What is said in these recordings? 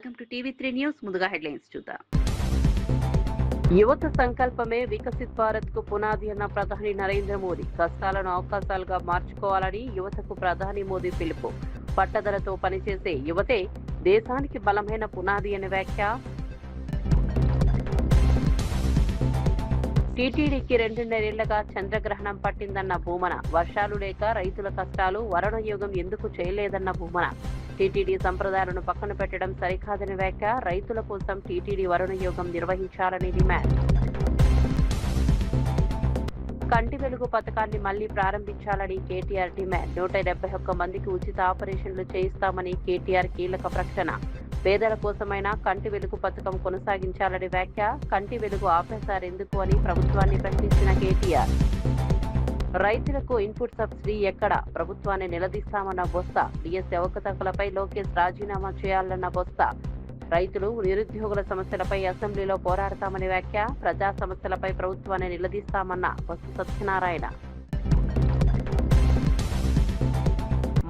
Welcome to TV three news. ముందుగా headlines చూద్దాం. యువత సంకల్పమే వికసిత్ భారత్ కు పునాది అన్న ప్రధాని నరేంద్ర మోదీ. కష్టాలను అవకాశాలుగా మార్చుకోవాలని యువతకు ప్రధాని మోదీ పిలుపు. పట్టదలతో పనిచేసే యువతే దేశానికి బలమైన పునాది అనే వ్యాఖ్య. టీటీడీకి 2.5 చంద్రగ్రహణం పట్టిందన్న భూమన. వర్షాలు లేక రైతుల కష్టాలు, వరుణయోగం ఎందుకు చేయలేదన్న భూమన. టీటీడీ సంప్రదాయాలను పక్కన పెట్టడం సరికాదని వ్యాఖ్య. రైతుల కోసం టీటీడీ వరుణయోగం నిర్వహించాలని డిమాండ్. కంటి వెలుగు పథకాన్ని మళ్లీ ప్రారంభించాలని కేటీఆర్ డిమాండ్. 171 మందికి ఉచిత ఆపరేషన్లు చేయిస్తామని కేటీఆర్ కీలక ప్రకటన. పేదల కోసమైనా కంటి వెలుగు పథకం కొనసాగించాలని వ్యాఖ్య. కంటి వెలుగు ఆపేశారెందుకు అని ప్రభుత్వాన్ని ప్రశ్నించిన కేటీఆర్. రైతులకు ఇన్పుట్ సబ్సిడీ ఎక్కడ? ప్రభుత్వాన్ని నిలదీస్తామన్న బొత్స. డిఎస్సీ అవకతవకలపై లోకేష్ రాజీనామా చేయాలన్న బొత్స. రైతులు, నిరుద్యోగుల సమస్యలపై అసెంబ్లీలో పోరాడతామని వ్యాఖ్య. ప్రజా సమస్యలపై ప్రభుత్వాన్ని నిలదీస్తామన్న బొత్స సత్యనారాయణ.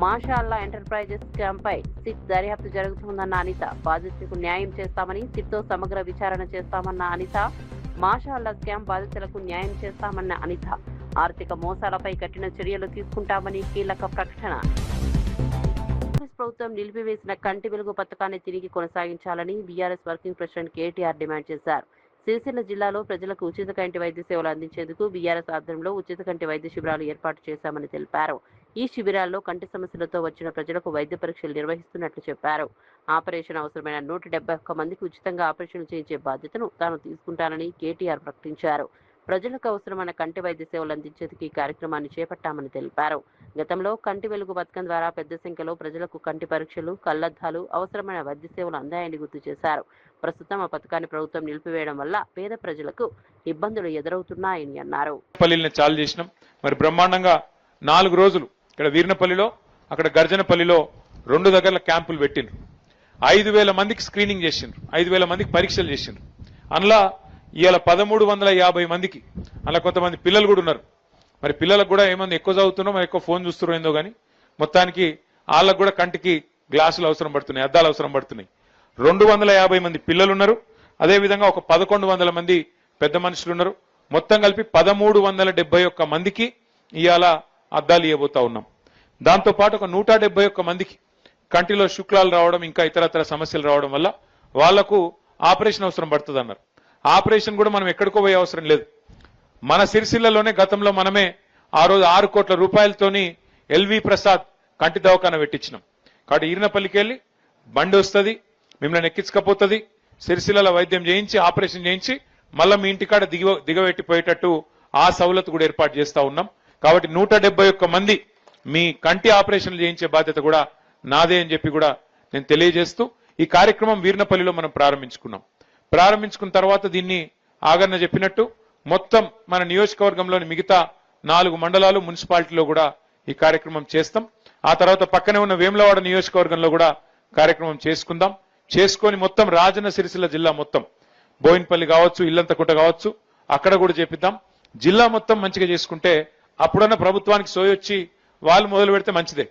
మాషాల్లా ఎంటర్ప్రైజెస్ స్కామ్ పై సిట్ దర్యాప్తు జరుగుతుందన్న అనిత. బాధితులకు న్యాయం చేస్తామని, సిట్తో సమగ్ర విచారణ చేస్తామన్న అనిత. మాషాల్లా స్కామ్ బాధితులకు న్యాయం చేస్తామన్న అనిత. ఆర్థిక మోసాలపై కఠిన చర్యలు తీసుకుంటామని కీలక ప్రకటన. కాంగ్రెస్ ప్రభుత్వం నిలిపివేసిన కంటి వెలుగు పథకాన్ని తిరిగి కొనసాగించాలని BRS working president KTR demand చేశారు. సిరిసిల్ల జిల్లాలో ప్రజలకు ఉచిత కంటి వైద్య సేవలు అందించేందుకు బీఆర్ఎస్ ఆధ్వర్యంలో ఉచిత కంటి వైద్య శిబిరాలు ఏర్పాటు చేశామని తెలిపారు. ఈ శిబిరాల్లో కంటి సమస్యలతో వచ్చిన ప్రజలకు వైద్య పరీక్షలు నిర్వహిస్తున్నట్లు చెప్పారు. ఆపరేషన్ అవసరమైన 171 మందికి ఉచితంగా ఆపరేషన్లు చేయించే బాధ్యతను తాను తీసుకుంటానని కేటీఆర్ ప్రకటించారు. ప్రజలకు అవసరమైన కంటి వైద్య సేవలు అందించేందుకు ఈ కార్యక్రమాన్ని చేపట్టామని తెలిపారు. గతంలో కంటి వెలుగు పథకం ద్వారా పెద్ద సంఖ్యలో ప్రజలకు కంటి పరీక్షలు, కళ్లద్దాలు, అవసరమైన వైద్య సేవలు అందాయని గుర్తు చేశారు. ప్రస్తుతం ఆ పథకాన్ని ప్రభుత్వం నిలిపివేయడం వల్ల పేద ప్రజలకు ఇబ్బందులు ఎదురవుతున్నాయని అన్నారు. చాలు చేసినాం. మరి బ్రహ్మాండంగా 4 రోజులు ఇక్కడ వీర్నపల్లిలో, అక్కడ గర్జనపల్లిలో 2 దగ్గర క్యాంపులు పెట్టిండ్రు. 5,000 మందికి స్క్రీనింగ్ చేసిండ్రు, 5,000 మందికి పరీక్షలు చేసిండ్రు. అందులో ఇవాళ 1,350 మందికి, అలా కొంతమంది పిల్లలు కూడా ఉన్నారు. మరి పిల్లలకు కూడా ఏమన్నా ఎక్కువ చదువుతున్నాం, మరి ఎక్కువ ఫోన్ చూస్తున్నాం ఏందో కానీ మొత్తానికి వాళ్ళకు కూడా కంటికి గ్లాసులు అవసరం పడుతున్నాయి, అద్దాలు అవసరం పడుతున్నాయి. 250 మంది పిల్లలు ఉన్నారు. అదేవిధంగా ఒక 1,100 మంది పెద్ద మనుషులు ఉన్నారు. మొత్తం కలిపి 1,371 మందికి ఇవాళ అద్దాలు ఇవ్వబోతా ఉన్నాం. దాంతోపాటు ఒక 171 మందికి కంటిలో శుక్లాలు రావడం, ఇంకా ఇతరత్ర సమస్యలు రావడం వల్ల వాళ్లకు ఆపరేషన్ అవసరం పడుతుంది అన్నారు. ఆపరేషన్ కూడా మనం ఎక్కడికో పోయే అవసరం లేదు. మన సిరిసిల్లలోనే గతంలో మనమే ఆ రోజు 6 కోట్ల రూపాయలతోని ఎల్వి ప్రసాద్ కంటి దవాఖాన పెట్టించినాం. కాబట్టి ఈర్నపల్లికి వెళ్ళి బండి వస్తుంది, మిమ్మల్ని ఎక్కించకపోతుంది, సిరిసిల్లలో వైద్యం చేయించి ఆపరేషన్ చేయించి మళ్ళీ మీ ఇంటికాడ దిగబెట్టిపోయేటట్టు ఆ సౌలత్ కూడా ఏర్పాటు చేస్తా ఉన్నాం. కాబట్టి 171 మంది మీ కంటి ఆపరేషన్లు చేయించే బాధ్యత కూడా నాదే అని చెప్పి కూడా నేను తెలియజేస్తూ ఈ కార్యక్రమం వీర్నపల్లిలో మనం ప్రారంభించుకున్న తర్వాత దీన్ని ఆగన్న చెప్పినట్టు మొత్తం మన నియోజకవర్గంలోని మిగతా 4 మండలాలు, మున్సిపాలిటీలో కూడా ఈ కార్యక్రమం చేస్తాం. ఆ తర్వాత పక్కనే ఉన్న వేములవాడ నియోజకవర్గంలో కూడా కార్యక్రమం చేసుకొని మొత్తం రాజన్న సిరిసిల్ల జిల్లా మొత్తం బోయిన్పల్లి కావచ్చు, ఇల్లంతకుంట కావచ్చు, అక్కడ కూడా చేపిద్దాం. జిల్లా మొత్తం మంచిగా చేసుకుంటే అప్పుడన్నా ప్రభుత్వానికి సోయొచ్చి వాళ్ళు మొదలు పెడితే మంచిదే.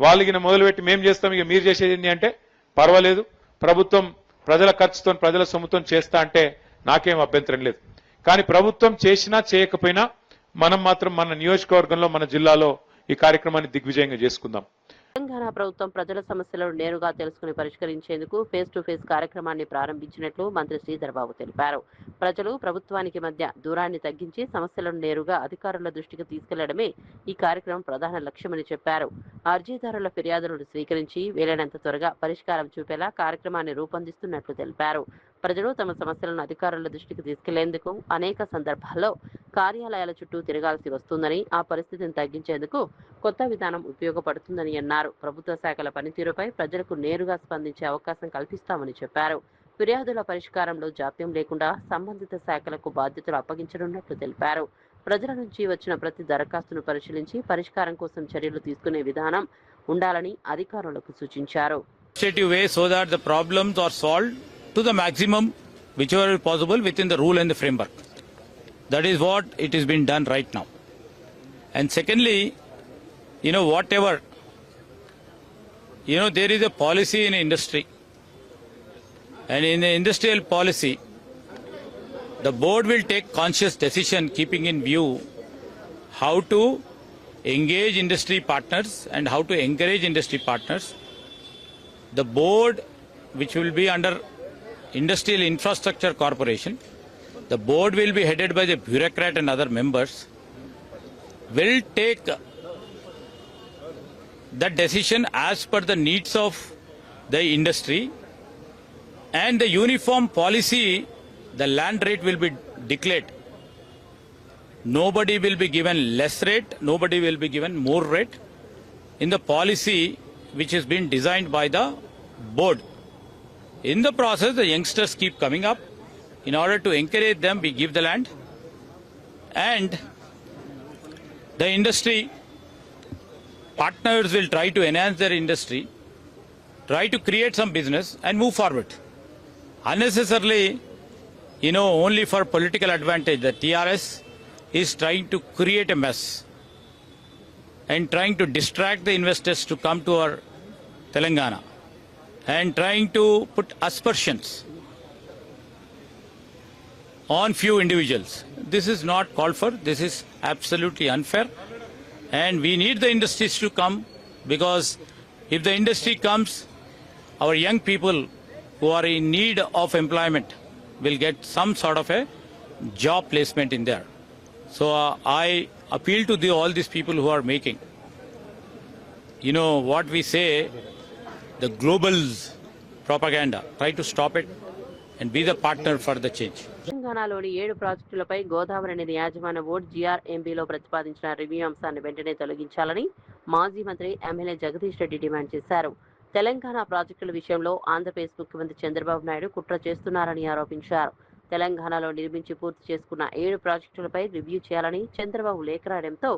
వాళ్ళకి మొదలుపెట్టి మేం చేస్తాం, ఇక మీరు చేసేది ఏంటి అంటే పర్వాలేదు, ప్రభుత్వం ప్రజల ఖర్చుతో, ప్రజల సొమ్ముతో చేస్తా అంటే నాకేం అభ్యంతరం లేదు. కానీ ప్రభుత్వం చేసినా చేయకపోయినా మనం మాత్రం మన నియోజకవర్గంలో, మన జిల్లాలో ఈ కార్యక్రమాన్ని దిగ్విజయంగా చేసుకుందాం. తెలంగాణ ప్రభుత్వం ప్రజల సమస్యలను నేరుగా తెలుసుకుని పరిష్కరించేందుకు ఫేస్ టు ఫేస్ కార్యక్రమాన్ని ప్రారంభించినట్లు మంత్రి శ్రీధర్ బాబు తెలిపారు. ప్రజలు ప్రభుత్వానికి మధ్య దూరాన్ని తగ్గించి సమస్యలను నేరుగా అధికారుల దృష్టికి తీసుకెళ్లడమే ఈ కార్యక్రమం ప్రధాన లక్ష్యమని చెప్పారు. అర్జీదారుల ఫిర్యాదులను స్వీకరించి వీలైనంత త్వరగా పరిష్కారం చూపేలా కార్యక్రమాన్ని రూపొందిస్తున్నట్లు తెలిపారు. ప్రజలు తమ సమస్యలను అధికారుల దృష్టికి తీసుకెళ్లేందుకు అనేక సందర్భాల్లో కార్యాలయాల చుట్టూ తిరగాల్సి వస్తుందని, ఆ పరిస్థితిని తగ్గించేందుకు కొత్త విధానం ఉపయోగపడుతుందని అన్నారు. ప్రభుత్వ శాఖల పనితీరుపై ప్రజలకు నేరుగా స్పందించే అవకాశం కల్పిస్తామని చెప్పారు. ఫిర్యాదుల పరిష్కారంలో జాప్యం లేకుండా సంబంధిత శాఖలకు బాధ్యతలు అప్పగించనున్నట్లు తెలిపారు. ప్రజల నుంచి వచ్చిన ప్రతి దరఖాస్తును పరిశీలించి పరిష్కారం కోసం చర్యలు తీసుకునే విధానం ఉండాలని అధికారులకు సూచించారు. So that the problems are solved to the maximum whichever possible within the rule and the framework. That is what it is being done right now. And secondly, whatever, there is a policy in industry And in the industrial policy, the board will take conscious decision keeping in view how to engage industry partners and how to encourage industry partners. The board, which will be under Industrial Infrastructure Corporation, the board will be headed by the bureaucrat and other members, will take the decision as per the needs of the industry, and the uniform policy, the land rate will be declared. Nobody will be given less rate, nobody will be given more rate in the policy which has been designed by the board. In the process, the youngsters keep coming up. In order to encourage them, we give the land, and the industry partners will try to enhance their industry, try to create some business and move forward. Unnecessarily, only for political advantage, the TRS is trying to create a mess and trying to distract the investors to come to our Telangana and trying to put aspersions on few individuals. This is not called for. This is absolutely unfair. And we need the industries to come, because if the industry comes, our young people who are in need of employment will get some sort of a job placement in there. So I appeal to all these people who are making, what we say, the global propaganda. Try to stop it and be the partner for the change. తెలంగాణలోని 7 ప్రాజెక్టులపై గోదావరి నది యాజమాన్య board జీఆర్ఎంబీలో ప్రతిపాదించిన review అంశాన్ని వెంటనే తొలగించాలని మాజీ మంత్రి ఎమ్మెల్యే జగదీష్ రెడ్డి డిమాండ్ చేశారు. తెలంగాణ ప్రాజెక్టుల విషయంలో ఆంధ్రప్రదేశ్ ముఖ్యమంత్రి చంద్రబాబు నాయుడు కుట్ర చేస్తున్నారని ఆరోపించారు. తెలంగాణలో నిర్మించి పూర్తి చేసుకున్న 7 ప్రాజెక్టులపై రివ్యూ చేయాలని చంద్రబాబు లేఖ రాయడంతో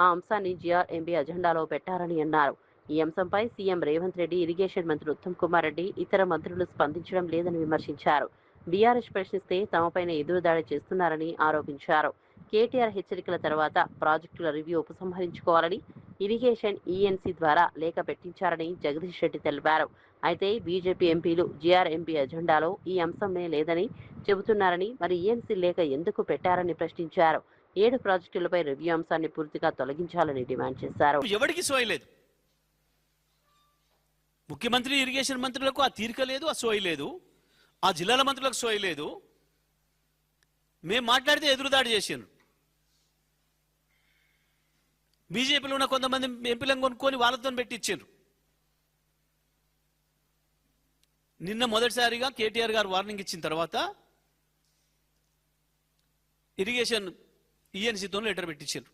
ఆ అంశాన్ని జీఆర్ఎంబీ అజెండాలో పెట్టారని అన్నారు. ఈ అంశంపై సీఎం రేవంత్ రెడ్డి, ఇరిగేషన్ మంత్రి ఉత్తమ్ కుమార్ రెడ్డి, ఇతర మంత్రులు స్పందించడం లేదని విమర్శించారు. బీఆర్ఎస్ ప్రశ్నిస్తే తమపైన ఎదురుదాడి చేస్తున్నారని ఆరోపించారు. కేటీఆర్ హెచ్చరికల తర్వాత ప్రాజెక్టుల రివ్యూ ఉపసంహరించుకోవాలని ఇరిగేషన్ ఈఎన్సీ ద్వారా లేఖ పెట్టించారని జగదీష్ రెడ్డి తెలిపారు. అయితే బీజేపీ ఎంపీలు జీఆర్ఎంబీ అజెండాలో ఈ అంశమే లేదని చెబుతున్నారని, మరి ఈఎన్సీ లేఖ ఎందుకు పెట్టారని ప్రశ్నించారు. 7 ప్రాజెక్టులపై రివ్యూ అంశాన్ని పూర్తిగా తొలగించాలని డిమాండ్ చేశారు. ఎవరికి సోయలేదు, ముఖ్యమంత్రి ఇరిగేషన్ మంత్రులకు ఆ తీరిక లేదు, ఆ సోయి లేదు, ఆ జిల్లాల మంత్రులకు సోయి లేదు. మేము మాట్లాడితే ఎదురుదాడి చేసిండ్రు. బీజేపీలో ఉన్న కొంతమంది ఎంపీలను కొనుక్కొని వాళ్ళతో పెట్టించారు. నిన్న మొదటిసారిగా కేటీఆర్ గారు వార్నింగ్ ఇచ్చిన తర్వాత ఇరిగేషన్ ఈఎన్సీతో లెటర్ పెట్టించారు.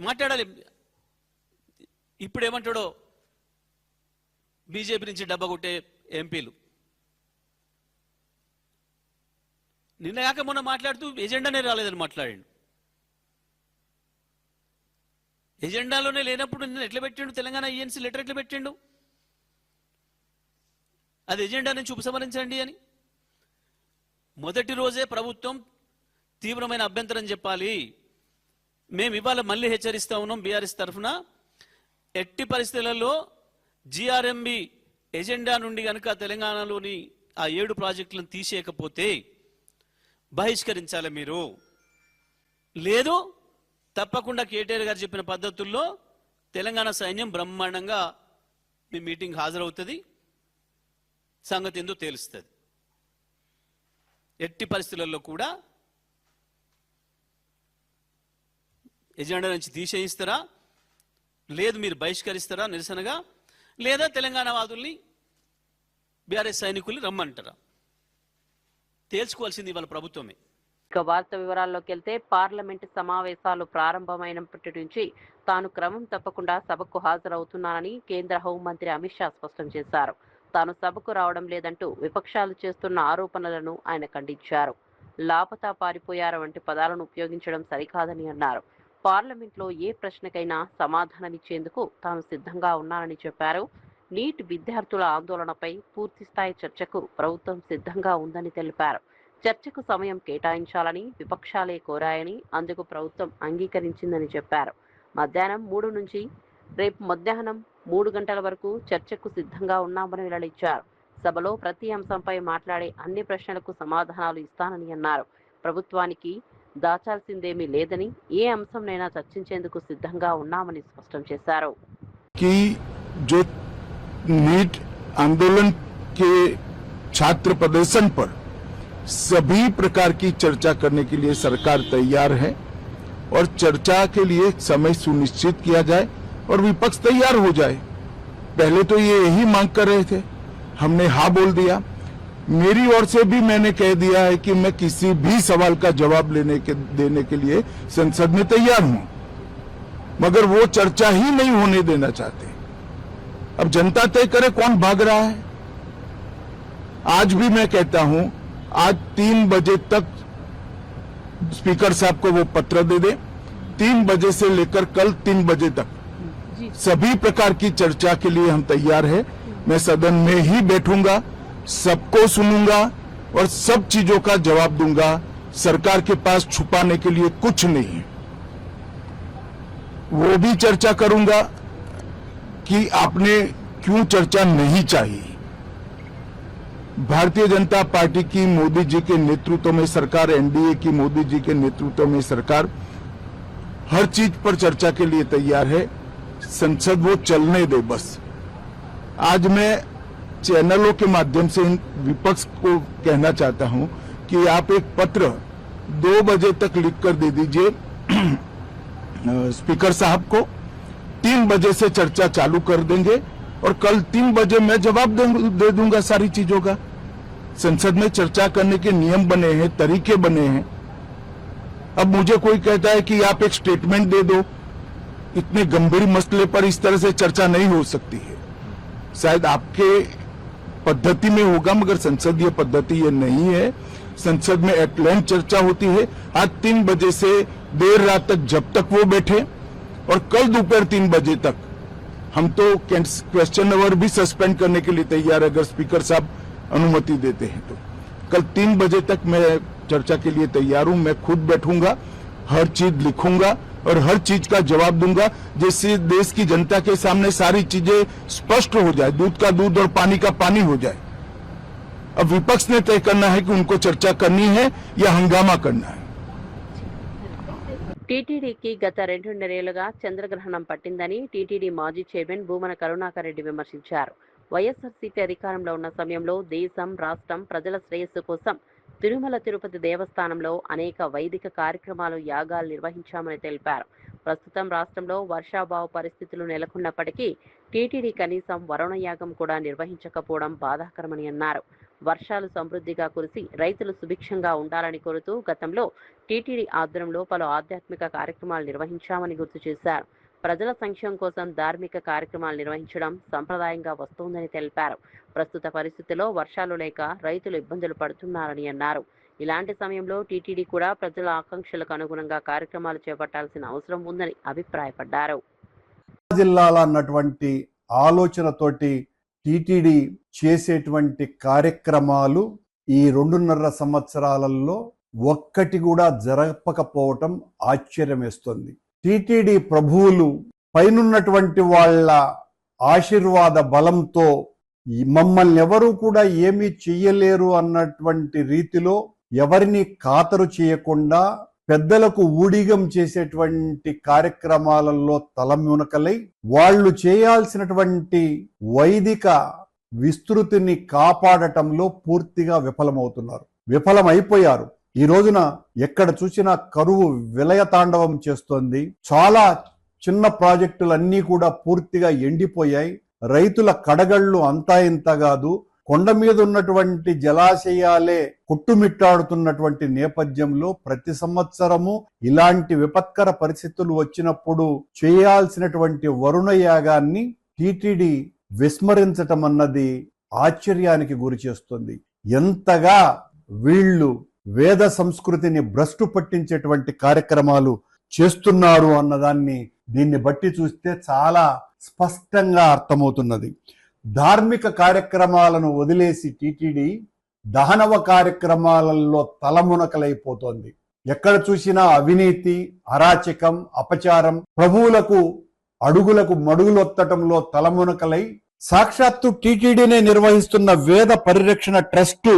మాట్లాడాలి. ఇప్పుడు ఏమంటాడో బీజేపీ నుంచి డబ్బా కొట్టే ఎంపీలు. నిన్న కాక మొన్న మాట్లాడుతూ ఎజెండానే రాలేదని మాట్లాడాడు. ఎజెండాలోనే లేనప్పుడు నిన్న ఎట్లా పెట్టిండు? తెలంగాణ ఈఎన్సీ లెటర్ ఎట్లా పెట్టిండు? అది ఎజెండా నుంచి ఉపసంహరించండి అని మొదటి రోజే ప్రభుత్వం తీవ్రమైన అభ్యంతరం చెప్పాలి. మేము ఇవాళ మళ్ళీ హెచ్చరిస్తా ఉన్నాం బీఆర్ఎస్ తరఫున, ఎట్టి పరిస్థితులలో జీఆర్ఎంబీ ఎజెండా నుండి కనుక తెలంగాణలోని ఆ 7 ప్రాజెక్టులను తీసేయకపోతే బహిష్కరించాలి మీరు. లేదు తప్పకుండా కేటీఆర్ గారు చెప్పిన పద్ధతుల్లో తెలంగాణ సైన్యం బ్రహ్మాండంగా మీ మీటింగ్ హాజరవుతుంది, సంగతి ఏందో తెలుస్తుంది. ఎట్టి పరిస్థితులలో కూడా ఎజెండా నుంచి తీసేయిస్తారా, లేదు మీరు బహిష్కరిస్తారా నిరసనగా, లేదా తెలంగాణ వాదుల్ని బీఆర్ఎస్ సైనికుల్ని రమ్మంటారా? తేల్చుకోవాల్సింది వాళ్ళ ప్రభుత్వమే. ఇక వార్త వివరాల్లోకి వెళ్తే, పార్లమెంటు సమావేశాలు ప్రారంభమైనప్పటి నుంచి తాను క్రమం తప్పకుండా సభకు హాజరవుతున్నానని కేంద్ర హోంమంత్రి అమిత్ షా స్పష్టం చేశారు. తాను సభకు రావడం లేదంటూ విపక్షాలు చేస్తున్న ఆరోపణలను ఆయన ఖండించారు. లాపతా పారిపోయారు వంటి పదాలను ఉపయోగించడం సరికాదని అన్నారు. పార్లమెంట్లో ఏ ప్రశ్నకైనా సమాధానమిచ్చేందుకు తాను సిద్ధంగా ఉన్నానని చెప్పారు. నీట్ విద్యార్థుల ఆందోళనపై పూర్తిస్థాయి చర్చకు ప్రభుత్వం సిద్ధంగా ఉందని తెలిపారు. చర్చకు సమయం కేటాయించాలని విపక్షాలే కోరాయని, అందుకు ప్రభుత్వం అంగీకరించిందని చెప్పారు. మధ్యాహ్నం 3 నుంచి రేపు మధ్యాహ్నం 3 గంటల వరకు చర్చకు సిద్ధంగా ఉన్నామని వెల్లడించారు. సభలో ప్రతి అంశంపై మాట్లాడే అన్ని ప్రశ్నలకు సమాధానాలు ఇస్తానని అన్నారు. ప్రభుత్వానికి దాచాల్సిందేమీ లేదని, ఏ అంశంనైనా చర్చించేందుకు సిద్ధంగా ఉన్నామని స్పష్టం చేశారు. जो नीट आंदोलन के छात्र प्रदर्शन पर सभी प्रकार की चर्चा करने के लिए सरकार तैयार है और चर्चा के लिए समय सुनिश्चित किया जाए और विपक्ष तैयार हो जाए। पहले तो ये यही मांग कर रहे थे, हमने हाँ बोल दिया। मेरी ओर से भी मैंने कह दिया है कि मैं किसी भी सवाल का जवाब देने के लिए संसद में तैयार हूं, मगर वो चर्चा ही नहीं होने देना चाहते। अब जनता तय करे कौन भाग रहा है। आज भी मैं कहता हूं, आज 3 बजे तक स्पीकर साहब को वो पत्र दे दे। 3 बजे से लेकर कल 3 बजे तक सभी प्रकार की चर्चा के लिए हम तैयार हैं। मैं सदन में ही बैठूंगा, सबको सुनूंगा और सब चीजों का जवाब दूंगा। सरकार के पास छुपाने के लिए कुछ नहीं है। वो भी चर्चा करूंगा कि आपने क्यों चर्चा नहीं चाहिए। भारतीय जनता पार्टी की मोदी जी के नेतृत्व में सरकार, एनडीए की मोदी जी के नेतृत्व में सरकार हर चीज पर चर्चा के लिए तैयार है। संसद वो चलने दे बस। आज मैं चैनलों के माध्यम से विपक्ष को कहना चाहता हूं कि आप एक पत्र 2 बजे तक लिखकर दे दीजिए स्पीकर साहब को। 3 बजे से चर्चा चालू कर देंगे और कल 3 बजे मैं जवाब दे दूंगा सारी चीजों का। संसद में चर्चा करने के नियम बने हैं, तरीके बने हैं। अब मुझे कोई कहता है कि आप एक स्टेटमेंट दे दो, इतने गंभीर मसले पर इस तरह से चर्चा नहीं हो सकती है। शायद आपके पद्धति में होगा, मगर संसदीय पद्धति ये नहीं है। संसद में एट लेंथ चर्चा होती है। आज 3 बजे से देर रात तक जब तक वो बैठे और कल दोपहर 3 बजे तक हम तो क्वेश्चन आवर भी सस्पेंड करने के लिए तैयार है, अगर स्पीकर साहब अनुमति देते हैं तो। कल 3 बजे तक मैं चर्चा के लिए तैयार हूं। मैं खुद बैठूंगा, हर चीज लिखूंगा और हर चीज का जवाब दूंगा, जिससे देश की जनता के सामने सारी चीजें स्पष्ट हो जाए, दूध का दूध और पानी का पानी हो जाए। अब विपक्ष ने तय करना है कि उनको चर्चा करनी है या हंगामा करना है। టీటీడీకి గత 2.5 చంద్రగ్రహణం పట్టిందని టీటీడీ మాజీ చైర్మన్ భూమన కరుణాకర్ రెడ్డి విమర్శించారు. వైఎస్ఆర్సీపీ అధికారంలో ఉన్న సమయంలో దేశం, రాష్ట్రం ప్రజల శ్రేయస్సు కోసం తిరుమల తిరుపతి దేవస్థానంలో అనేక వైదిక కార్యక్రమాలు, యాగాలు నిర్వహించామని తెలిపారు. ప్రస్తుతం రాష్ట్రంలో వర్షాభావ పరిస్థితులు నెలకొన్నప్పటికీ టీటీడీ కనీసం వరుణ యాగం కూడా నిర్వహించకపోవడం బాధాకరమని అన్నారు. వర్షాలు సమృద్ధిగా కురిసి రైతులు సుభిక్షంగా ఉండాలని కోరుతూ గతంలో టీటీడీ ఆధ్వర్యంలో పలు ఆధ్యాత్మిక కార్యక్రమాలు నిర్వహించామని గుర్తు చేశారు. ప్రజల సంక్షేమం కోసం ధార్మిక కార్యక్రమాలు నిర్వహించడం సంప్రదాయంగా వస్తోందని తెలిపారు. ప్రస్తుత పరిస్థితుల్లో వర్షాలు లేక రైతులు ఇబ్బందులు పడుతున్నారని అన్నారు. ఇలాంటి సమయంలో టీటీడీ కూడా ప్రజల ఆకాంక్షలకు అనుగుణంగా కార్యక్రమాలు చేపట్టాల్సిన అవసరం ఉందని అభిప్రాయపడ్డారు. జిల్లాల అన్నటువంటి ఆలోచనతోటి టీటీడీ చేసేటువంటి కార్యక్రమాలు ఈ 2.5 సంవత్సరాలలో ఒక్కటి కూడా జరగకపోవటం ఆశ్చర్యం వేస్తుంది. టీటీడీ ప్రభువులు పైనున్నటువంటి వాళ్ళ ఆశీర్వాద బలంతో మమ్మల్ని ఎవరు కూడా ఏమీ చెయ్యలేరు అన్నటువంటి రీతిలో ఎవరిని ఖాతరు చేయకుండా పెద్దలకు ఊడిగం చేసేటువంటి కార్యక్రమాలలో తలమునకలై వాళ్ళు చేయాల్సినటువంటి వైదిక విస్తృతిని కాపాడటంలో పూర్తిగా విఫలమైపోయారు. ఈ రోజున ఎక్కడ చూసినా కరువు విలయతాండవం చేస్తోంది. చాలా చిన్న ప్రాజెక్టులన్నీ కూడా పూర్తిగా ఎండిపోయాయి. రైతుల కడగళ్ళు అంతా ఇంత కాదు, కొండ మీద ఉన్నటువంటి జలాశయాలే కొట్టుమిట్టాడుతున్నటువంటి నేపథ్యంలో ప్రతి సంవత్సరము ఇలాంటి విపత్కర పరిస్థితులు వచ్చినప్పుడు చేయాల్సినటువంటి వరుణ యాగాన్ని టీటీడీ విస్మరించటం అన్నది ఆశ్చర్యానికి గురి చేస్తుంది. ఎంతగా వీళ్ళు వేద సంస్కృతిని భ్రష్టు పట్టించేటువంటి కార్యక్రమాలు చేస్తున్నారు అన్నదాన్ని దీన్ని బట్టి చూస్తే చాలా స్పష్టంగా అర్థమవుతున్నది. ధార్మిక కార్యక్రమాలను వదిలేసి టీటీడీ దహనవ కార్యక్రమాలలో తలమునకలైపోతోంది. ఎక్కడ చూసినా అవినీతి, అరాచకం, అపచారం, ప్రభువులకు అడుగులకు మడుగులొత్తటంలో తలమునకలై సాక్షాత్తు టీటీడీనే నిర్వహిస్తున్న వేద పరిరక్షణ ట్రస్టు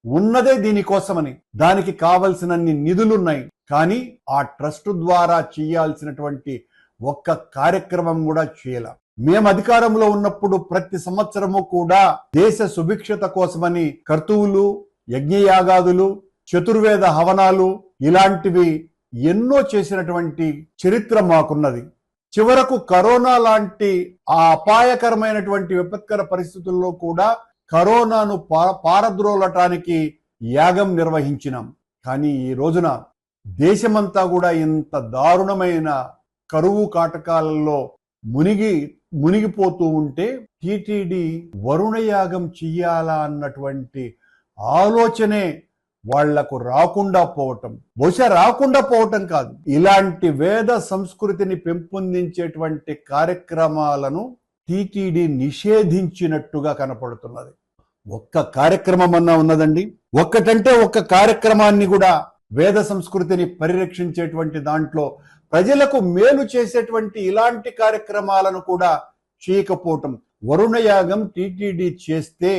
ఉన్నదే దీనికోసమని. దానికి కావలసినన్ని నిధులున్నాయి. కానీ ఆ ట్రస్ట్ ద్వారా చేయాల్సినటువంటి ఒక్క కార్యక్రమం కూడా చేయాల. మేము అధికారంలో ఉన్నప్పుడు ప్రతి సంవత్సరము కూడా దేశ సుభిక్షత కోసమని కర్తువులు, యజ్ఞయాగాదులు, చతుర్వేద హవనాలు ఇలాంటివి ఎన్నో చేసినటువంటి చరిత్ర మాకున్నది. చివరకు కరోనా లాంటి ఆ అపాయకరమైనటువంటి విపత్కర పరిస్థితుల్లో కూడా కరోనాను పారద్రోలటానికి యాగం నిర్వహించినాం. కానీ ఈ రోజున దేశమంతా కూడా ఇంత దారుణమైన కరువు కాటకాలలో మునిగిపోతూ ఉంటే టీటీడీ వరుణయాగం చెయ్యాలా అన్నటువంటి ఆలోచనే వాళ్లకు రాకుండా పోవటం, బహుశా రాకుండా పోవటం కాదు, ఇలాంటి వేద సంస్కృతిని పెంపొందించేటువంటి కార్యక్రమాలను టీటీడీ నిషేధించినట్టుగా కనపడుతున్నది. ఒక్క కార్యక్రమం అన్నా ఉన్నదండి? ఒక్కటంటే ఒక్క కార్యక్రమాన్ని కూడా వేద సంస్కృతిని పరిరక్షించేటువంటి దాంట్లో ప్రజలకు మేలు చేసేటువంటి ఇలాంటి కార్యక్రమాలను కూడా చేయకపోవటం. వరుణయాగం టీటీడీ చేస్తే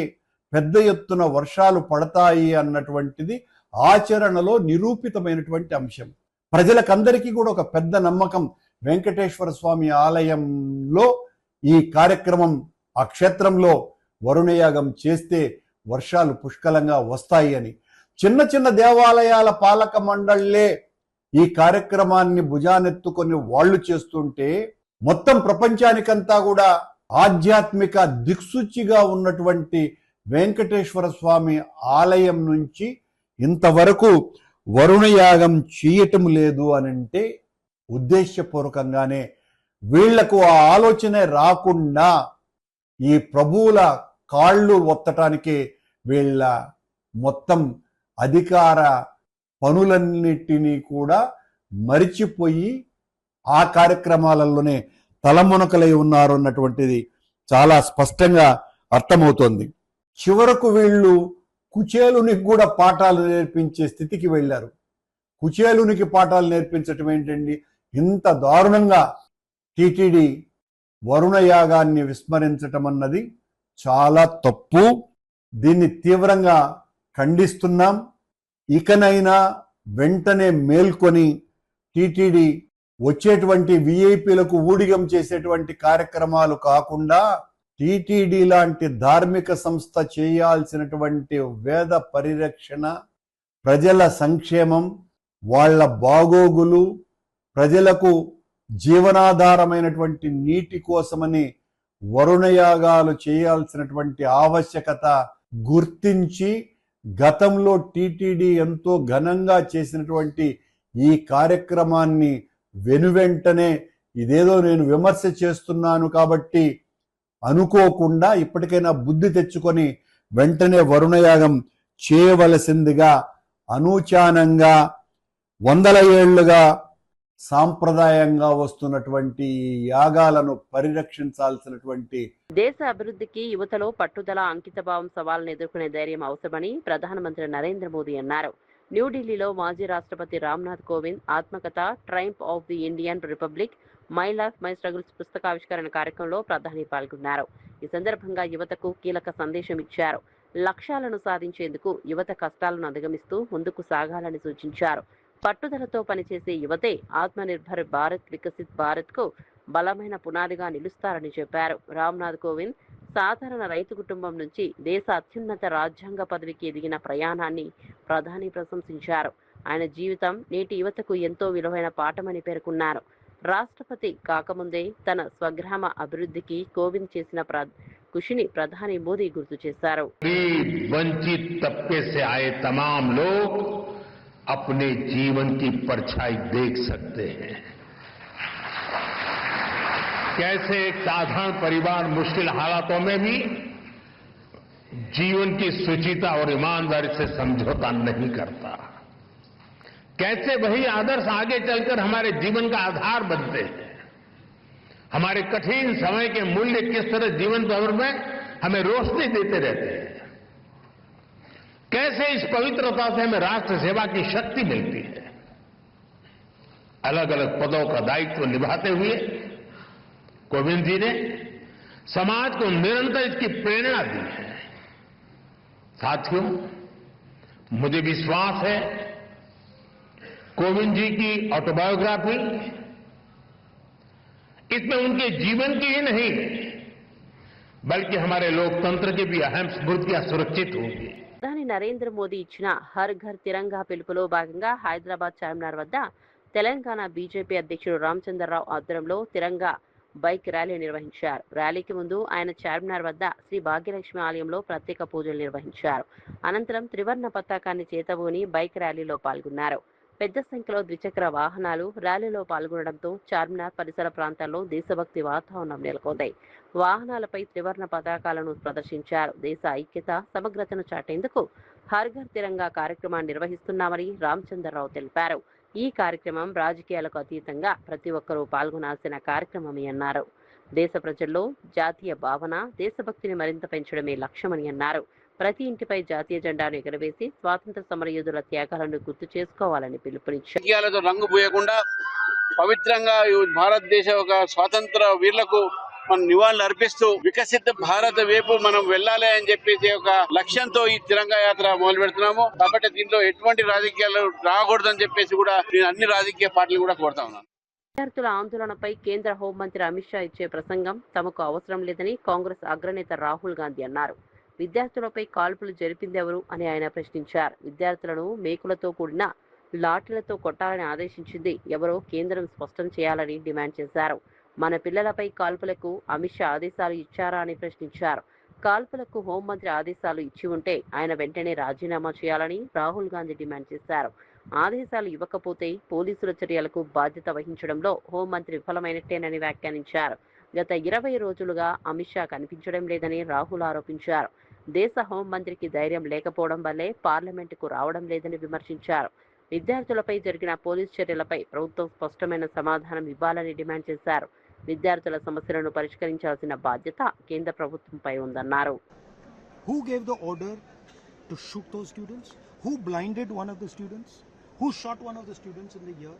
పెద్ద ఎత్తున వర్షాలు పడతాయి అన్నటువంటిది ఆచరణలో నిరూపితమైనటువంటి అంశం. ప్రజలకందరికీ కూడా ఒక పెద్ద నమ్మకం. వెంకటేశ్వర స్వామి ఆలయంలో ఈ కార్యక్రమం, ఆ క్షేత్రంలో వరుణయాగం చేస్తే వర్షాలు పుష్కలంగా వస్తాయి అని. చిన్న చిన్న దేవాలయాల పాలక మండళ్లే ఈ కార్యక్రమాన్ని భుజానెత్తుకొని వాళ్ళు చేస్తుంటే మొత్తం ప్రపంచానికంతా కూడా ఆధ్యాత్మిక దిక్సూచిగా ఉన్నటువంటి వెంకటేశ్వర స్వామి ఆలయం నుంచి ఇంతవరకు వరుణయాగం చేయటం లేదు అనంటే ఉద్దేశపూర్వకంగానే వీళ్లకు ఆ ఆలోచనే రాకుండా ఈ ప్రభువుల కాళ్ళు ఒత్తటానికి వీళ్ళ మొత్తం అధికార పనులన్నిటినీ కూడా మరిచిపోయి ఆ కార్యక్రమాలలోనే తలమునకలై ఉన్నారు అన్నటువంటిది చాలా స్పష్టంగా అర్థమవుతోంది. చివరకు వీళ్ళు కుచేలునికి కూడా పాఠాలు నేర్పించే స్థితికి వెళ్ళారు. కుచేలునికి పాఠాలు నేర్పించటం ఏంటండి? ఇంత దారుణంగా టీటీడీ వరుణయాగాన్ని విస్మరించటం అన్నది చాలా తప్పు. దీన్ని తీవ్రంగా ఖండిస్తున్నాం. ఇకనైనా వెంటనే మేల్కొని టీటీడీ వచ్చేటువంటి విఐపీలకు ఊడిగం చేసేటువంటి కార్యక్రమాలు కాకుండా టీటీడీ లాంటి ధార్మిక సంస్థ చేయాల్సినటువంటి వేద పరిరక్షణ, ప్రజల సంక్షేమం, వాళ్ళ బాగోగులు, ప్రజలకు జీవనాధారమైనటువంటి నీటి కోసమని వరుణయాగాలు చేయాల్సినటువంటి ఆవశ్యకత గుర్తించి గతంలో టీటీడీ ఎంతో ఘనంగా చేసినటువంటి ఈ కార్యక్రమాన్ని వెనువెంటనే ఇదేదో నేను విమర్శ చేస్తున్నాను కాబట్టి అనుకోకుండా ఇప్పటికైనా బుద్ధి తెచ్చుకొని వెంటనే వరుణయాగం చేయవలసిందిగా అనూచానంగా 100 ఏళ్లుగా సాంప్రదాయంగా వస్తున్నటువంటి యాగాలను పరిరక్షించాల్సినటువంటి దేశ అభివృద్ధికి యువతలో పట్టుదల, అంకితభావం, సవాళ్లను ఎదుర్కొనే ధైర్యం అవసరమని ప్రధానమంత్రి నరేంద్ర మోదీ అన్నారు. న్యూఢిల్లీలో మాజీ రాష్ట్రపతి రామ్నాథ్ కోవింద్ ఆత్మకథ triumph of the Indian republic, my life my struggles పుస్తకావిష్కరణ కార్యక్రమంలో ప్రధాని పాల్గొన్నారు. ఈ సందర్భంగా యువతకు కీలక సందేశం ఇచ్చారు. లక్ష్యాలను సాధించేందుకు యువత కష్టాలను అధిగమిస్తూ ముందుకు సాగాలని సూచించారు. పట్టుదలతో పనిచేసే యువతే ఆత్మనిర్భర్ భారత్, వికసిత్ భారత్ కు బలమైన పునాదిగా నిలుస్తారని చెప్పారు. రామ్నాథ్ కోవింద్ సాధారణ రైతు కుటుంబం నుంచి దేశ అత్యున్నత రాజ్యాంగ పదవికి ఎదిగిన ప్రయాణాన్ని ప్రధాని ప్రశంసించారు. ఆయన జీవితం నేటి యువతకు ఎంతో విలువైన పాఠమని పేర్కొన్నారు. రాష్ట్రపతి కాకముందే తన స్వగ్రామ అభివృద్ధికి కోవింద్ చేసిన కృషిని ప్రధాని మోదీ గుర్తు చేశారు. వంచిత్ तबके से आए तमाम लोग अपने जीवन की परछाई देख सकते हैं. कैसे एक साधारण परिवार मुश्किल हालातों में भी जीवन की शुचिता और ईमानदारी से समझौता नहीं करता. कैसे वही आदर्श आगे चलकर हमारे जीवन का आधार बनते हैं. हमारे कठिन समय के मूल्य किस तरह जीवन भर में हमें रोशनी देते रहते हैं. कैसे इस पवित्रता से हमें राष्ट्र सेवा की शक्ति मिलती है. अलग अलग पदों का दायित्व निभाते हुए कोविंद जी ने समाज को निरंतर इसकी प्रेरणा दी है। साथियों, मुझे विश्वास है कोविंद जी की ऑटोबायोग्राफी इसमें उनके जीवन की ही नहीं बल्कि हमारे लोकतंत्र की भी अहम स्मृतियां सुरक्षित होंगी। ప్రధాని నరేంద్ర మోదీ ఇచ్చిన హర్ ఘర్ తిరంగా పిలుపులో భాగంగా హైదరాబాద్ చార్మినార్ వద్ద తెలంగాణ బీజేపీ అధ్యక్షుడు రామచంద్రరావు ఆధ్వర్యంలో తిరంగా బైక్ ర్యాలీ నిర్వహించారు. ర్యాలీకి ముందు ఆయన చార్మినార్ వద్ద శ్రీ భాగ్యలక్ష్మి ఆలయంలో ప్రత్యేక పూజలు నిర్వహించారు. అనంతరం త్రివర్ణ పతాకాన్ని చేతబూని బైక్ ర్యాలీలో పాల్గొన్నారు. పెద్ద సంఖ్యలో ద్విచక్ర వాహనాలు ర్యాలీలో పాల్గొనడంతో చార్మినార్ పరిసర ప్రాంతాల్లో దేశభక్తి వాతావరణం నెలకొంది. వాహనాలపై త్రివర్ణ పతాకాలను ప్రదర్శించారు. దేశ ఐక్యత సమగ్రతను చాటేందుకు హర్ ఘర్ తిరంగా కార్యక్రమాన్ని నిర్వహిస్తున్నామని రామచంద్రరావు తెలిపారు. ఈ కార్యక్రమం రాజకీయాలకు అతీతంగా ప్రతి ఒక్కరూ పాల్గొనాల్సిన కార్యక్రమమని అన్నారు. దేశ ప్రజల్లో జాతీయ భావన, దేశభక్తిని మరింత పెంచడమే లక్ష్యమని అన్నారు. ప్రతి ఇంటిపై జాతీయ జెండాను ఎగరవేసి స్వాతంత్ర సమరయోధుల త్యాగాలను గుర్తు చేసుకోవాలని పిలుపునిచ్చారు. రాజకీయాలతో రంగు పూయకుండా పవిత్రంగా భారతదేశ ఒక స్వాతంత్ర వీరులకు మనం నివాళులు అర్పిస్తూ వికసిత భారత్ వైపు మనం వెళ్ళాలి అని చెప్పేసి ఒక లక్ష్యంతో ఈ తిరంగా యాత్ర మొదలు పెడుతున్నాము. కాబట్టి దీంట్లో ఎటువంటి రాజకీయాలు రాకూడదని చెప్పేసి కూడా నేను అన్ని రాజకీయ పార్టీలు కూడా కోరుతా ఉన్నాను. విద్యార్థుల ఆందోళనపై కేంద్ర హోంమంత్రి అమిత్ షా ఇచ్చే ప్రసంగం తమకు అవసరం లేదని కాంగ్రెస్ అగ్రనేత రాహుల్ గాంధీ అన్నారు. విద్యార్థులపై కాల్పులు జరిపిందెవరు అని ఆయన ప్రశ్నించారు. విద్యార్థులను మేకులతో కూడిన లాఠీలతో కొట్టాలని ఆదేశించింది ఎవరో కేంద్రం స్పష్టం చేయాలని డిమాండ్ చేశారు. మన పిల్లలపై కాల్పులకు అమిత్ షా ఆదేశాలు ఇచ్చారా అని ప్రశ్నించారు. కాల్పులకు హోంమంత్రి ఆదేశాలు ఇచ్చి ఉంటే ఆయన వెంటనే రాజీనామా చేయాలని రాహుల్ గాంధీ డిమాండ్ చేశారు. ఆదేశాలు ఇవ్వకపోతే పోలీసుల చర్యలకు బాధ్యత వహించడంలో హోంమంత్రి విఫలమైనట్టేనని వ్యాఖ్యానించారు. గత 20 రోజులుగా అమిత్ షా కనిపించడం లేదని రాహుల్ ఆరోపించారు. దేశ హోంమంత్రికి ధైర్యం లేకపోవడం వల్లే పార్లమెంటుకు రావడం లేదని విమర్శించారు. విద్యార్థులపై జరిగిన పోలీసు చర్యలపై ప్రభుత్వం స్పష్టమైన సమాధానం ఇవ్వాలని డిమాండ్ చేశారు. విద్యార్థుల సమస్యలను పరిష్కరించాల్సిన బాధ్యత కేంద్ర ప్రభుత్వంపై ఉందన్నారు. Who gave the order to shoot those students? Who blinded one of the students? Who shot one of the students in the ear?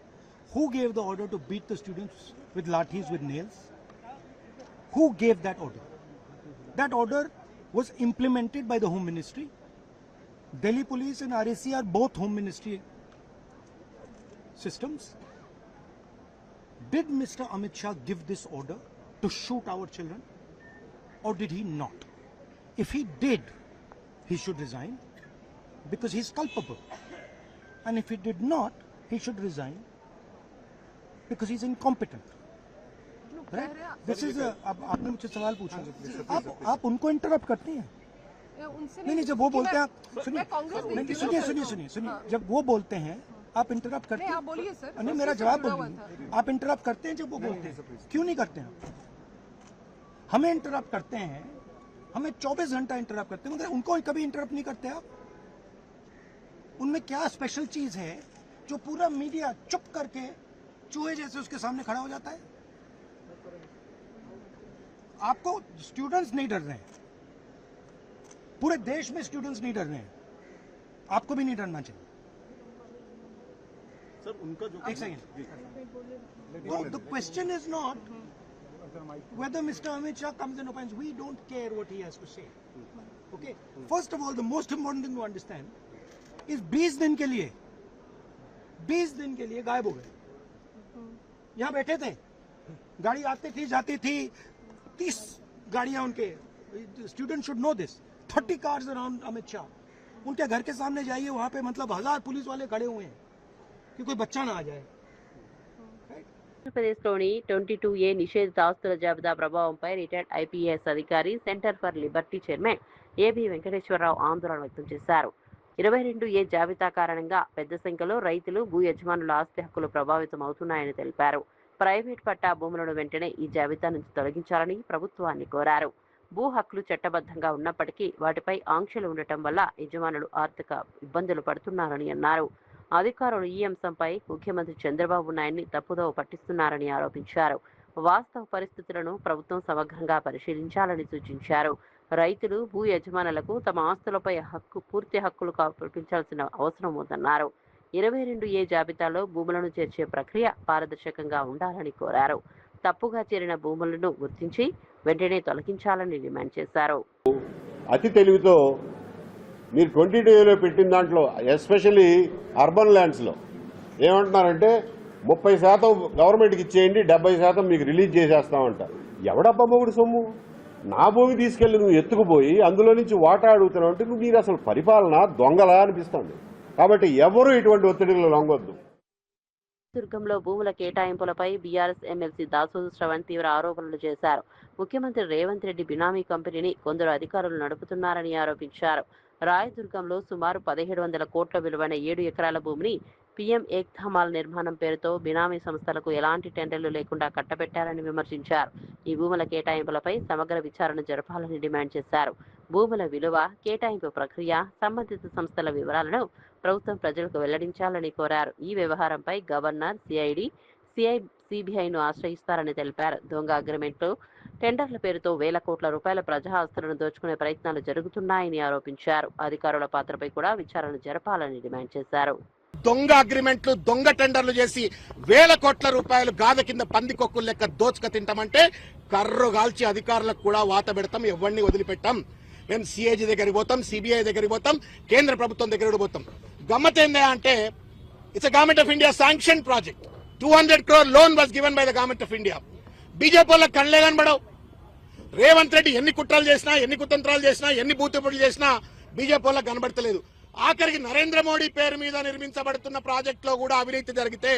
Who gave the order to beat the students with lathis, with nails? Who gave that order? That order was implemented by the Home Ministry. Delhi Police and RAC are both Home Ministry systems. Did Mr. Amit Shah give this order to shoot our children, or did he not? If he did, he should resign because he is culpable. And if he did not, he should resign because he is incompetent. Right? This is अब आपने मुझसे सवाल पूछा, आप उनको interrupt करते हैं. नहीं, जब वो बोलते हैं सुनिए, जब वो बोलते हैं आप इंटरप्ट करते हैं. बोलिए सर. नहीं, मेरा जवाब बोलिए. आप इंटरप्ट करते हैं जब वो बोलते हैं. क्यों नहीं करते हैं? हमें इंटरप्ट करते हैं, हमें 24 घंटा इंटरप्ट करते हैं, मगर उनको कभी इंटरप्ट नहीं करते आप. उनमें क्या स्पेशल चीज है जो पूरा मीडिया चुप करके चूहे जैसे उसके सामने खड़ा हो जाता है? आपको स्टूडेंट्स नहीं डर रहे हैं, पूरे देश में स्टूडेंट्स नहीं डर रहे हैं, आपको भी नहीं डरना चाहिए. सर उनका जो एक second, the question is not whether Mr. Amit Shah comes and opines. We don't care what he has to say. Okay, first of all, the most important thing to understand is 20 दिन के लिए गायब हो गए. यहाँ बैठे थे, गाड़ी आती थी जाती थी, 30 गाड़ियां उनके. Student should know this. 30 cars around Amit Shah. उनके घर के सामने जाइए, वहां पे मतलब 1000 पुलिस वाले खड़े हुए हैं कि कोई बच्चा ना आ जाए. ఆంధ్రప్రదేశ్లోని 22A నిషేధిత ఆస్తుల జాబితా ప్రభావంపై రిటైర్డ్ IPS అధికారి centre for liberty chairman A B Venkateswara Rao ఆందోళన వ్యక్తం చేశారు. 22A జాబితా కారణంగా పెద్ద సంఖ్యలో రైతులు, భూ యజమానుల ఆస్తి హక్కులు ప్రభావితం అవుతున్నాయని తెలిపారు. ప్రైవేట్ పట్టా భూములను వెంటనే ఈ జాబితా నుంచి తొలగించాలని ప్రభుత్వాన్ని కోరారు. భూ హక్కులు చట్టబద్ధంగా ఉన్నప్పటికీ వాటిపై ఆంక్షలు ఉండటం వల్ల యజమానులు ఆర్థిక ఇబ్బందులు పడుతున్నారని అన్నారు. అధికారులు ఈ అంశంపై ముఖ్యమంత్రి చంద్రబాబు నాయుడిని తప్పుదోవ పట్టిస్తున్నారని ఆరోపించారు. వాస్తవ పరిస్థితులను ప్రభుత్వం సమగ్రంగా పరిశీలించాలని సూచించారు. రైతులు, భూ యజమానులకు తమ ఆస్తులపై పూర్తి హక్కులు కల్పించాల్సిన అవసరం ఉందన్నారు. 22A జాబితాలో భూములను చేర్చే ప్రక్రియ పారదర్శకంగా ఉండాలని కోరారు. తప్పుగా చేరిన భూములను గుర్తించి వెంటనే తొలగించాలని డిమాండ్ చేశారు. అతి తెలివితో మీరు 22లో పెట్టిన దాంట్లో ఎస్పెషల్లీ అర్బన్ ల్యాండ్స్లో ఏమంటున్నారంటే 30% గవర్నమెంట్కి ఇచ్చేయండి, 70% మీకు రిలీజ్ చేసేస్తామంట. ఎవడబ్బా మొగుడు సొమ్ము? నా భూమి తీసుకెళ్లి నువ్వు ఎత్తుకుపోయి అందులో నుంచి వాటా అడుగుతున్నావు అంటే నువ్వు మీరు అసలు పరిపాలన దొంగలా అనిపిస్తుంది. కాబట్టి ఎవరు ఇటువంటి ఒత్తిడిలో లొంగొద్దు. దుర్గంలో భూముల కేటాయింపులపై బీఆర్ఎస్ ఎమ్మెల్సీ దాసోజు శ్రవణ్ తీవ్ర ఆరోపణలు చేశారు. ముఖ్యమంత్రి రేవంత్ రెడ్డి బినామీ కంపెనీని కొందరు అధికారులు నడుపుతున్నారని ఆరోపించారు. రాయదుర్గంలో సుమారు 1700 కోట్ల విలువైన 7 ఎకరాల భూమిని పీఎం ఏక్ధామాల్ నిర్మాణం పేరుతో బినామీ సంస్థలకు ఎలాంటి టెండర్లు లేకుండా కట్టబెట్టారని విమర్శించారు. ఈ భూముల కేటాయింపులపై సమగ్ర విచారణ జరపాలని డిమాండ్ చేశారు. భూముల విలువ, కేటాయింపు ప్రక్రియ, సంబంధిత సంస్థల వివరాలను ప్రభుత్వం ప్రజలకు వెల్లడించాలని కోరారు. ఈ వ్యవహారంపై గవర్నర్, సిబిఐను ఆశ్రయిస్తారని తెలిపారు. దొంగ అగ్రిమెంట్లు, టెండర్ల పేరుతో వేల కోట్ల రూపాయల ప్రజా ఆస్తులను దోచుకునే ప్రయత్నాలు జరుగుతున్నాయని ఆరోపించారు. అధికారుల పాత్రపై కూడా విచారణ జరపాలని డిమాండ్ చేశారు. దొంగ అగ్రిమెంట్లు, దొంగ టెండర్లు చేసి వేల కోట్ల రూపాయలు గాద కింద పందికొక్కులు లెక్క దోచుక తింటామంటే కర్రు గాల్చి అధికారులకు కూడా వాత పెడతాం, ఎవరిని వదిలిపెట్టాం. మేము సిఏజీ దగ్గరికి పోతాం, సిబిఐ దగ్గరికి పోతాం, కేంద్ర ప్రభుత్వం దగ్గర పోతాం. గమ్మత్ ఏందా అంటే it's government of India sanction project. 200 crore loan was given by the government of India. BJP వాళ్ళకి కళ్ళే కనబడవు. రేవంత్ రెడ్డి ఎన్ని కుట్రలు చేసినా, ఎన్ని కుతంత్రాలు చేసినా, ఎన్ని బూతుపుడులు చేసినా బీజేపీ వాళ్ళకి కనబడతలేదు. ఆఖరికి నరేంద్ర మోడీ పేరు మీద నిర్మించబడుతున్న ప్రాజెక్టులో కూడా అవినీతి జరిగితే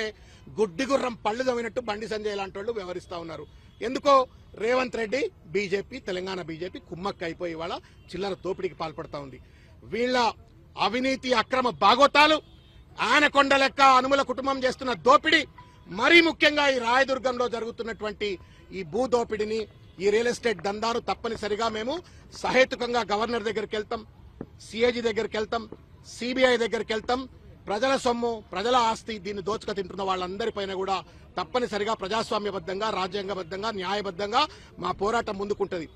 గుడ్డి గుర్రం పళ్ళు తవ్వినట్టు బండి సంజయ్ లాంటి వాళ్ళు వ్యవహరిస్తా ఉన్నారు. ఎందుకో రేవంత్ రెడ్డి బీజేపీ, తెలంగాణ బీజేపీ కుమ్మక్క అయిపోయి వాళ్ళ చిల్లర దోపిడీకి పాల్పడతా ఉంది. వీళ్ళ అవినీతి, అక్రమ బాగోతాలు, ఆనకొండ లెక్క అనుముల కుటుంబం చేస్తున్న దోపిడీ, మరీ ముఖ్యంగా ఈ రాయదుర్గంలో జరుగుతున్నటువంటి ఈ భూ దోపిడిని, ఈ రియల్ ఎస్టేట్ దందాను తప్పనిసరిగా మేము సహేతుకంగా గవర్నర్ దగ్గరికి వెళ్తాం, సిఏజీ దగ్గరికి వెళ్తాం, సిబిఐ దగ్గరికి వెళ్తాం. ప్రజల సొమ్ము, ప్రజల ఆస్తి దీన్ని దోచుక తింటున్న వాళ్ళందరిపైన కూడా తప్పనిసరిగా ప్రజాస్వామ్యబద్ధంగా, రాజ్యాంగబద్ధంగా, న్యాయబద్ధంగా మా పోరాటం ముందుకుంటది.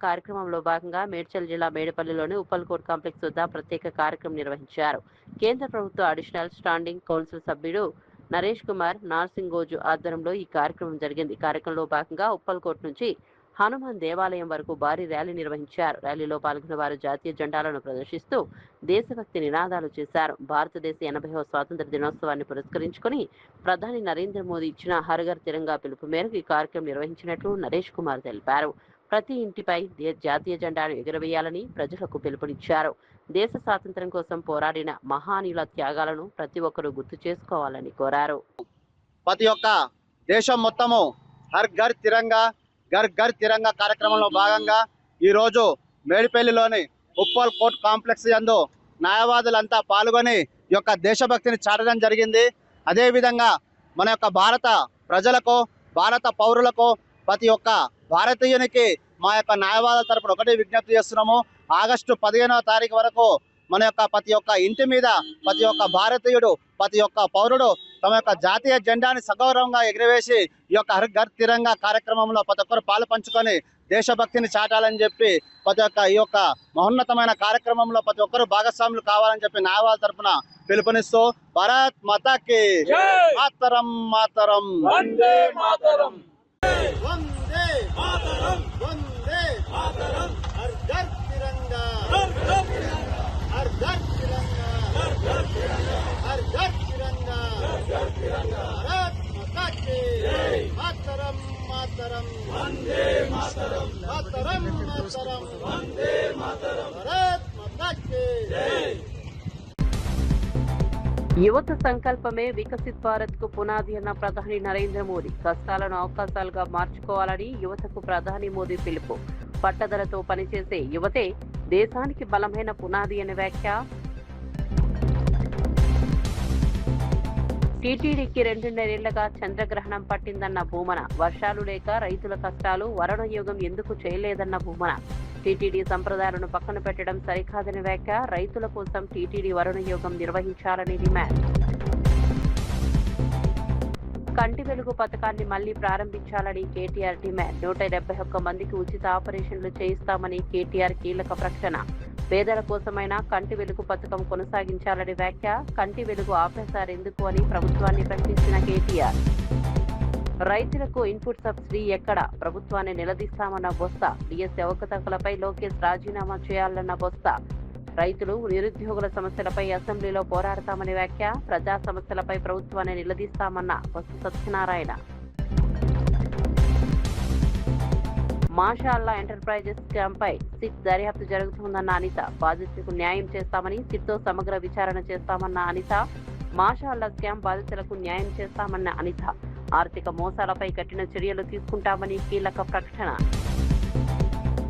కార్యక్రమంలో భాగంగా మేడ్చల్ జిల్లా మేడపల్లిలోని ఉప్పల్కోట్ కాంప్లెక్స్ వద్ద ప్రత్యేక కార్యక్రమం నిర్వహించారు. కేంద్ర ప్రభుత్వ అడిషనల్ స్టాండింగ్ కౌన్సిల్ సభ్యుడు నరేష్ కుమార్ నార్సింగోజు ఆధ్వర్యంలో ఈ కార్యక్రమం జరిగింది. కార్యక్రమంలో భాగంగా ఉప్పల్కోట్ నుంచి హనుమాన్ దేవాలయం వరకు భారీ ర్యాలీ నిర్వహించారు. ర్యాలీలో పాల్గొన్న వారు జాతీయ జెండాలను ప్రదర్శిస్తూ దేశభక్తి నినాదాలు చేశారు. భారతదేశ 80వ స్వాతంత్ర దినోత్సవాన్ని పురస్కరించుకుని ప్రధాని నరేంద్ర మోదీ ఇచ్చిన హర్ ఘర్ తిరంగా పిలుపు మేరకు ఈ కార్యక్రమం నిర్వహించినట్లు నరేష్ కుమార్ తెలిపారు. ప్రతి ఇంటిపై జాతీయ జెండాను ఎగురవేయాలని ప్రజలకు పిలుపునిచ్చారు. దేశ స్వాతంత్ర్యం కోసం పోరాడిన మహానీయుల త్యాగాలను ప్రతి ఒక్కరూ గుర్తు చేసుకోవాలని కోరారు. ప్రతి ఒక్క దేశం మొత్తము హర్ ఘర్ తిరంగా, ఘర్ ఘర్ తిరంగా కార్యక్రమంలో భాగంగా ఈ రోజు మేడిపల్లిలోని ఉప్పల్ కోర్ట్ కాంప్లెక్స్ యందు న్యాయవాదులంతా పాల్గొని ఈ యొక్క దేశభక్తిని చాటడం జరిగింది. అదేవిధంగా మన యొక్క భారత ప్రజలకు, భారత పౌరులకు, ప్రతి ఒక్క భారతీయునికి మా యొక్క న్యాయవాదుల తరపున ఒకటే విజ్ఞప్తి చేస్తున్నాము. ఆగస్టు 15వ తారీఖు వరకు మన యొక్క ప్రతి ఒక్క ఇంటి మీద ప్రతి ఒక్క భారతీయుడు, ప్రతి ఒక్క పౌరుడు తమ యొక్క జాతీయ జెండాని సగౌరవంగా ఎగిరవేసి ఈ యొక్క హర్ ఘర్ తిరంగా కార్యక్రమంలో ప్రతి ఒక్కరు పాలు పంచుకొని దేశభక్తిని చాటాలని చెప్పి ప్రతి ఒక్క ఈ యొక్క మహోన్నతమైన కార్యక్రమంలో ప్రతి ఒక్కరు భాగస్వాములు కావాలని చెప్పి న్యాయవాదుల తరపున పిలుపునిస్తూ భారత్ మాతాకి మాతరం మాతరం వందే మాతరం వందే మాతరం వందే మాతరం హర్ ఘర్ తిరంగా హర్ ఘర్ తిరంగా హర్ ఘర్ తిరంగా హర్ ఘర్ తిరంగా హర్ ఘర్ తిరంగా భారత్ మాతాకి మాతరం మాతరం వందే మాతరం మాతరం మాతరం వందే మాతరం భారత్ మాతాకి యువత సంకల్పమే వికసిత్ భారత్ కు పునాది అన్న ప్రధాని నరేంద్ర మోదీ. కష్టాలను అవకాశాలుగా మార్చుకోవాలని యువతకు ప్రధాని మోదీ పిలుపు. పట్టుదలతో పనిచేసే యువతే దేశానికి బలమైన పునాది అనే వ్యాఖ్య. టీటీడీకి 2.5 చంద్రగ్రహణం పట్టిందన్న భూమన. వర్షాలు లేక రైతుల కష్టాలు, వరుణయోగం ఎందుకు చేయలేదన్న భూమన. టీటీడీ సంప్రదాయాలను పక్కన పెట్టడం సరికాదని వ్యాఖ్య. రైతుల కోసం టీటీడీ వరుణయోగం నిర్వహించాలని డిమాండ్. కంటి వెలుగు పథకాన్ని మళ్లీ ప్రారంభించాలని కేటీఆర్ డిమాండ్. 171 మందికి ఉచిత ఆపరేషన్లు చేయిస్తామని కేటీఆర్ కీలక ప్రకటన. పేదల కోసమైనా కంటి వెలుగు పథకం కొనసాగించాలని వ్యాఖ్య. కంటి వెలుగు ఆపేశారెందుకు అని ప్రభుత్వాన్ని ప్రశ్నించిన కేటీఆర్. రైతులకు ఇన్పుట్ సబ్సిడీ ఎక్కడ? ప్రభుత్వాన్ని నిలదీస్తామన్న బొత్స. డిఎస్సీ అవకతవకలపై లోకేష్ రాజీనామా చేయాలన్న బొత్స. రైతులు, నిరుద్యోగుల సమస్యలపై అసెంబ్లీలో పోరాడతామని వ్యాఖ్య. ప్రజా సమస్యలపై ప్రభుత్వాన్ని నిలదీస్తామన్న బొత్స సత్యనారాయణ. మాషాల్లా ఎంటర్ప్రైజెస్ స్కామ్పై సిట్ దర్యాప్తు జరుగుతుందన్న అనిత. బాధితులకు న్యాయం చేస్తామని, సిట్తో సమగ్ర విచారణ చేస్తామన్న అనిత. మాషాల్లా స్కామ్ బాధితులకు న్యాయం చేస్తామన్న అనిత. ఆర్థిక మోసాలపై కఠిన చర్యలు తీసుకుంటామని కీలక ప్రకటన.